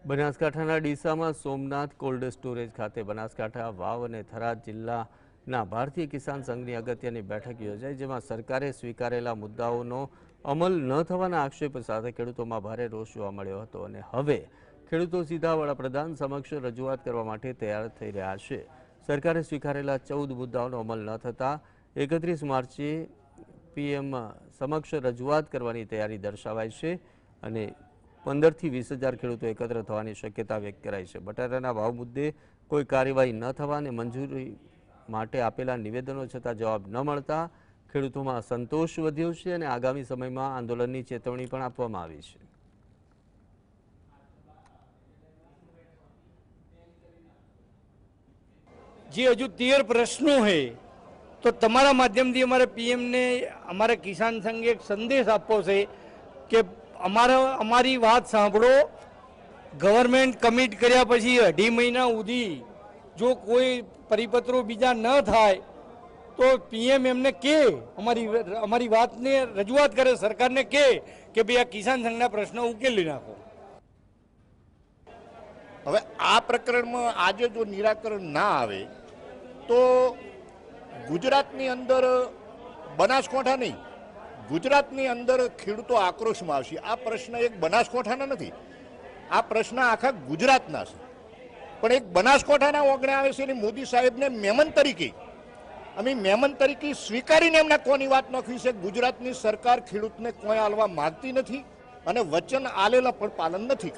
બનાસકાંઠાના ડીસામાં Somnath cold storage ખાતે બનાસકાંઠા વાવ અને થરાદ જિલ્લાના ભારતીય કિસાન સંઘની અગત્યની બેઠક યોજાઈ, જેમાં સરકારે સ્વીકારેલા મુદ્દાઓનો અમલ ન થવાના આક્ષેપ સાથે ખેડૂતોમાં ભારે રોષ જોવા મળ્યો હતો અને હવે ખેડૂતો સીધા વડાપ્રધાન સમક્ષ રજૂઆત કરવા માટે તૈયાર થઈ રહ્યા છે। સરકારે સ્વીકારેલા 14 મુદ્દાઓનો અમલ ન થતાં 31 માર્ચે પીએમ સમક્ષ રજૂઆત કરવાની તૈયારી દર્શાવાઈ છે અને 15 થી 20,000 ખેડૂતો એકત્ર થવાની શક્યતા વ્યક્ત કરાઈ છે। બટાટાના ભાવ મુદ્દે કોઈ કાર્યવાહી ન થવા અને મંજૂરી માટે આપેલા નિવેદનો છતાં જવાબ ન મળતા ખેડૂતોમાં અસંતોષ વધ્યો છે અને આગામી સમયમાં આંદોલનની ચેતવણી પણ આપવામાં આવી છે। जी हजू 13 प्रश्नों है तो तमारा माध्यम थी अमारे पीएम ने अमारे किसान संघ एक संदेश आपो से कि अमारी बात सांभळो। गवर्नमेंट कमिट कर्या पछी 2.5 महीना उधी जो कोई परिपत्रों बीजा न थाय तो पीएम एमने के अमारी बात ने रजूआत करे, सरकार ने के भाई आ किसान संघना प्रश्न उकेली नाखो। હવે આ પ્રકરણમાં આજે જો નિરાકરણ ના આવે તો ગુજરાતની અંદર બનાસકાંઠા નહીં, ગુજરાતની અંદર ખેડૂતો આક્રોશમાં આવશે। આ પ્રશ્ન એક બનાસકાંઠાના નથી, આ પ્રશ્ન આખા ગુજરાતના છે, પણ એક બનાસકાંઠાના ઓગણે આવે છે અને મોદી સાહેબને મહેમાન તરીકે સ્વીકારીને એમના કોની વાત નાખવી છે। ગુજરાતની સરકાર ખેડૂતને કોઈ આલવા માંગતી નથી અને વચન આલેલા પણ પાલન નથી કરતી।